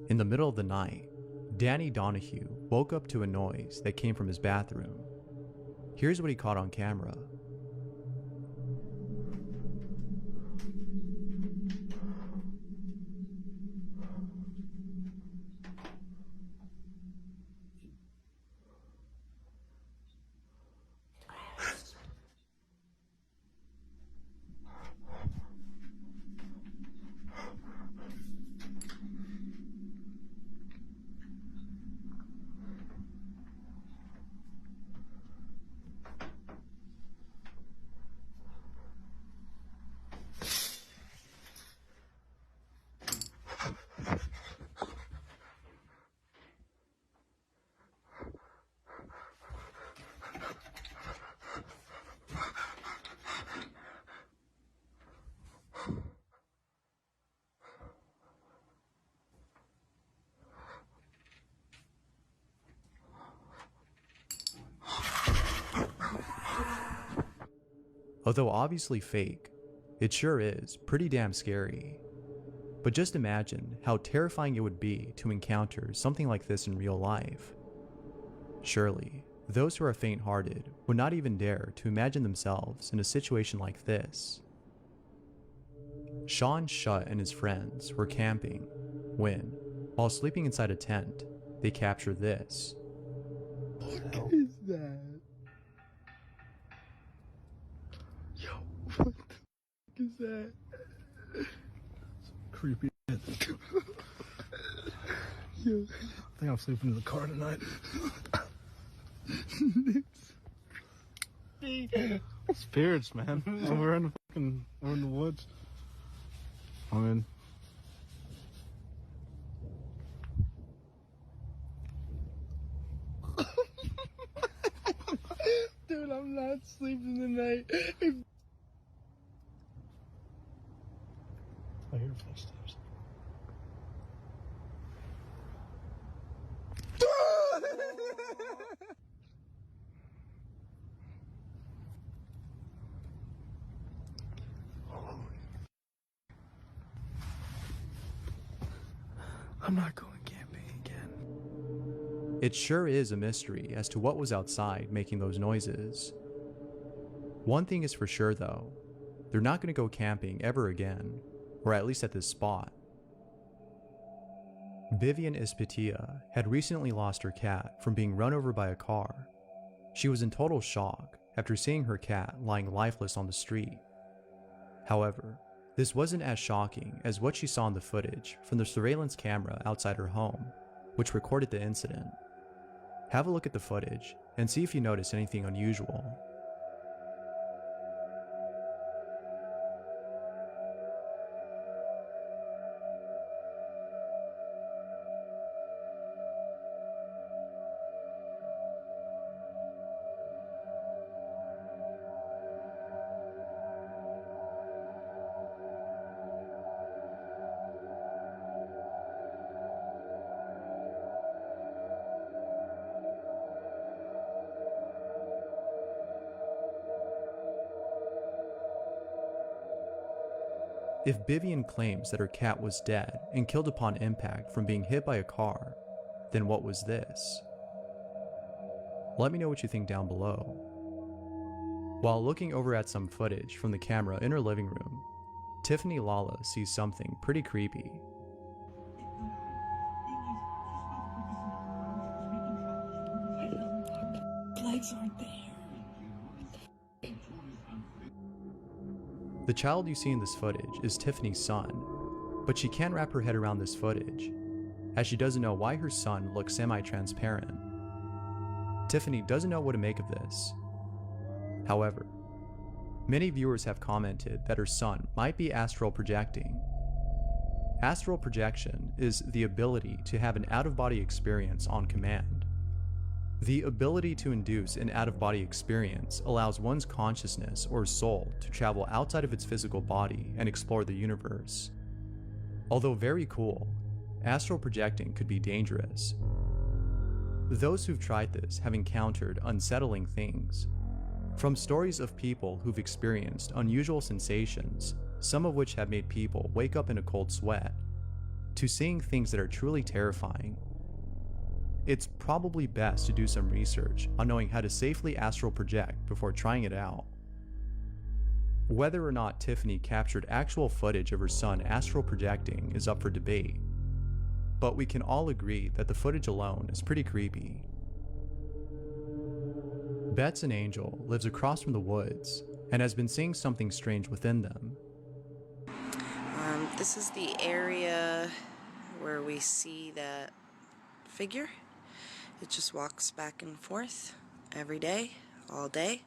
In the middle of the night, Danny Donahue woke up to a noise that came from his bathroom. Here's what he caught on camera. Although obviously fake, it sure is pretty damn scary. But just imagine how terrifying it would be to encounter something like this in real life. Surely, those who are faint-hearted would not even dare to imagine themselves in a situation like this. Sean Shutt and his friends were camping when, while sleeping inside a tent, they captured this. What is that? Yo, what the f is that? Creepy. Yo. I think I'm sleeping in the car tonight. Spirits, man. We're in the woods. I mean, dude, I'm not sleeping tonight. I hear footsteps. I'm not going camping again. It sure is a mystery as to what was outside making those noises. One thing is for sure though, they're not going to go camping ever again, or at least at this spot. Vivian Ispitia had recently lost her cat from being run over by a car. She was in total shock after seeing her cat lying lifeless on the street. However, this wasn't as shocking as what she saw in the footage from the surveillance camera outside her home, which recorded the incident. Have a look at the footage and see if you notice anything unusual. If Vivian claims that her cat was dead and killed upon impact from being hit by a car, then what was this? Let me know what you think down below. While looking over at some footage from the camera in her living room, Tiffany Lala sees something pretty creepy. Legs aren't there. The child you see in this footage is Tiffany's son, but she can't wrap her head around this footage, as she doesn't know why her son looks semi-transparent. Tiffany doesn't know what to make of this. However, many viewers have commented that her son might be astral projecting. Astral projection is the ability to have an out-of-body experience on command. The ability to induce an out-of-body experience allows one's consciousness or soul to travel outside of its physical body and explore the universe. Although very cool, astral projecting could be dangerous. Those who've tried this have encountered unsettling things. From stories of people who've experienced unusual sensations, some of which have made people wake up in a cold sweat, to seeing things that are truly terrifying, it's probably best to do some research on knowing how to safely astral project before trying it out. Whether or not Tiffany captured actual footage of her son astral projecting is up for debate, but we can all agree that the footage alone is pretty creepy. Bets an Angel lives across from the woods and has been seeing something strange within them. This is the area where we see that figure. It just walks back and forth every day, all day.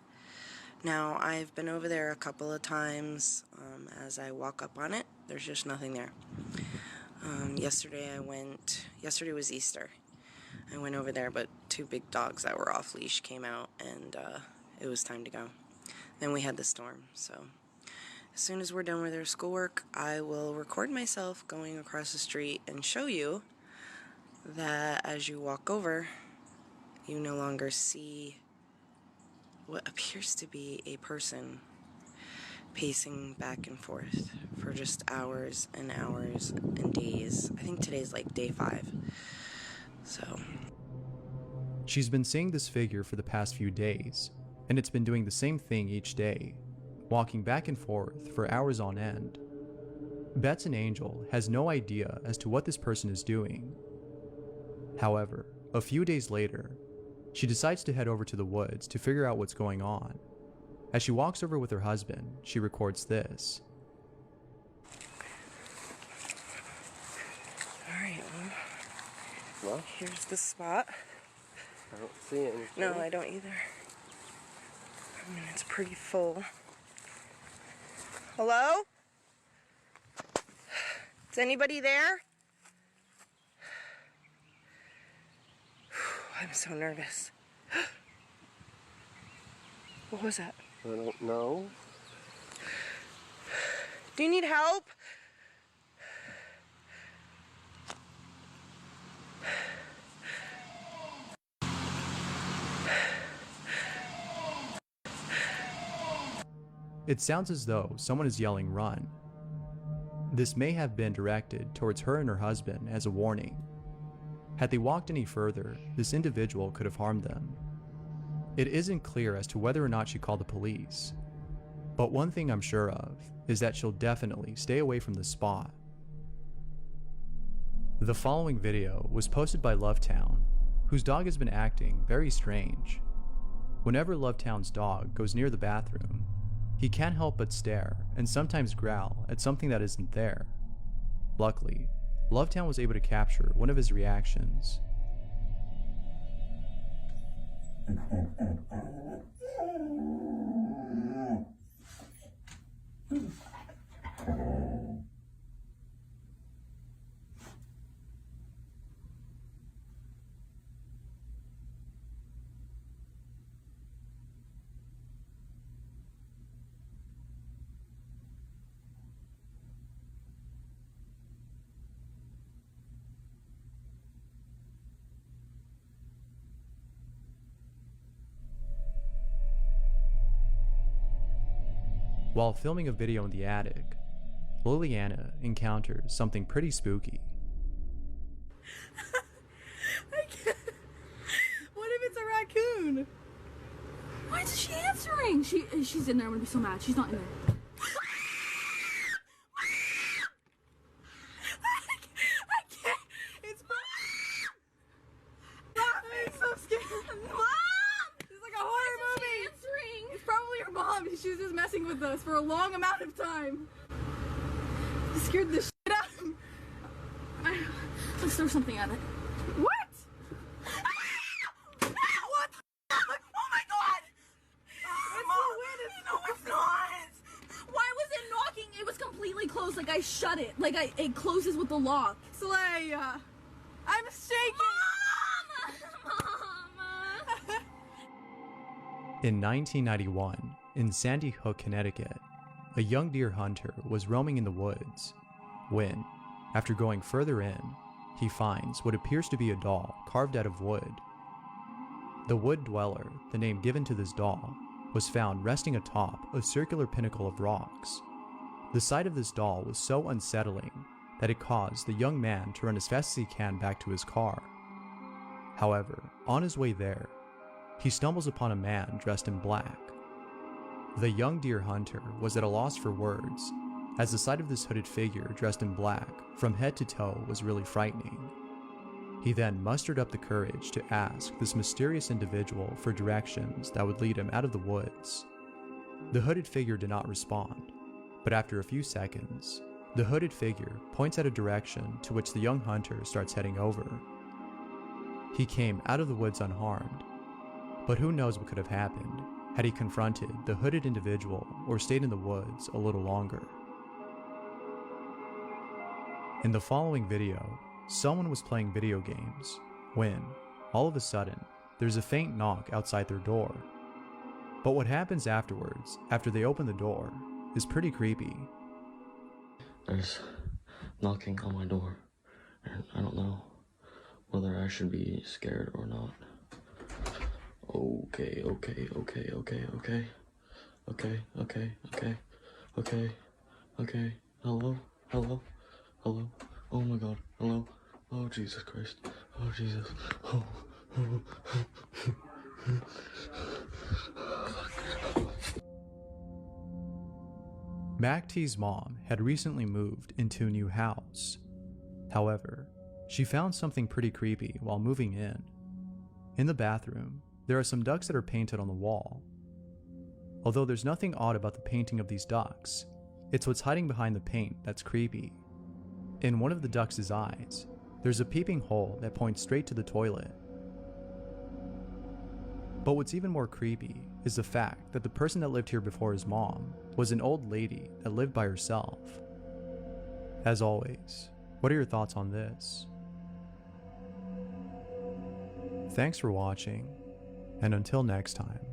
Now, I've been over there a couple of times. As I walk up on it, there's just nothing there. Yesterday was Easter. I went over there, but 2 big dogs that were off leash came out, and it was time to go. Then we had the storm, so as soon as we're done with our schoolwork, I will record myself going across the street and show you that as you walk over, you no longer see what appears to be a person pacing back and forth for just hours and hours and days. I think today's like day 5. So She's been seeing this figure for the past few days, and it's been doing the same thing each day, walking back and forth for hours on end. Bets an Angel has no idea as to what this person is doing. However, a few days later, she decides to head over to the woods to figure out what's going on. As she walks over with her husband, she records this. alright, Well, here's the spot. I don't see anything. No, I don't either. I mean, it's pretty full. Hello? Is anybody there? I'm so nervous. What was that? I don't know. Do you need help? It sounds as though someone is yelling "run." This may have been directed towards her and her husband as a warning. Had they walked any further, this individual could have harmed them. It isn't clear as to whether or not she called the police, but one thing I'm sure of is that she'll definitely stay away from the spot. The following video was posted by Lovetown, whose dog has been acting very strange. Whenever Lovetown's dog goes near the bathroom, he can't help but stare and sometimes growl at something that isn't there. Luckily, Lovetown was able to capture one of his reactions. While filming a video in the attic, Liliana encounters something pretty spooky. I can't. What if it's a raccoon? Why isn't she answering? She's in there. I'm gonna be so mad. She's not in there. I can't. It's I'm so scared. Mom! It's like a horror movie. Answering. It's probably her mom. She was just messing with us for a long amount of time. It scared the shit out of me. Let's throw something at it. What? What the fuck? Oh my god! No, it's not! Why was it knocking? It was completely closed. Like I shut it. Like it closes with the lock. Slaya! I'm shaking! Mom! In 1991, in Sandy Hook, Connecticut, a young deer hunter was roaming in the woods when, after going further in, he finds what appears to be a doll carved out of wood. The Wood Dweller, the name given to this doll, was found resting atop a circular pinnacle of rocks. The sight of this doll was so unsettling that it caused the young man to run as fast as he can back to his car. However, on his way there, he stumbles upon a man dressed in black. The young deer hunter was at a loss for words, as the sight of this hooded figure dressed in black from head to toe was really frightening. He then mustered up the courage to ask this mysterious individual for directions that would lead him out of the woods. The hooded figure did not respond, but after a few seconds, the hooded figure points out a direction to which the young hunter starts heading over. He came out of the woods unharmed, but who knows what could have happened had he confronted the hooded individual or stayed in the woods a little longer. In the following video, someone was playing video games when, all of a sudden, there's a faint knock outside their door. But what happens afterwards, after they open the door, is pretty creepy. There's knocking on my door, and I don't know whether I should be scared or not. Okay. Hello. Oh my God. Hello. Oh Jesus Christ. Oh Jesus. Oh. Mac T's mom had recently moved into a new house. However, she found something pretty creepy while moving in. In the bathroom, there are some ducks that are painted on the wall. Although there's nothing odd about the painting of these ducks, it's what's hiding behind the paint that's creepy. In one of the ducks' eyes, there's a peeping hole that points straight to the toilet. But what's even more creepy is the fact that the person that lived here before his mom was an old lady that lived by herself. As always, what are your thoughts on this? Thanks for watching, and until next time.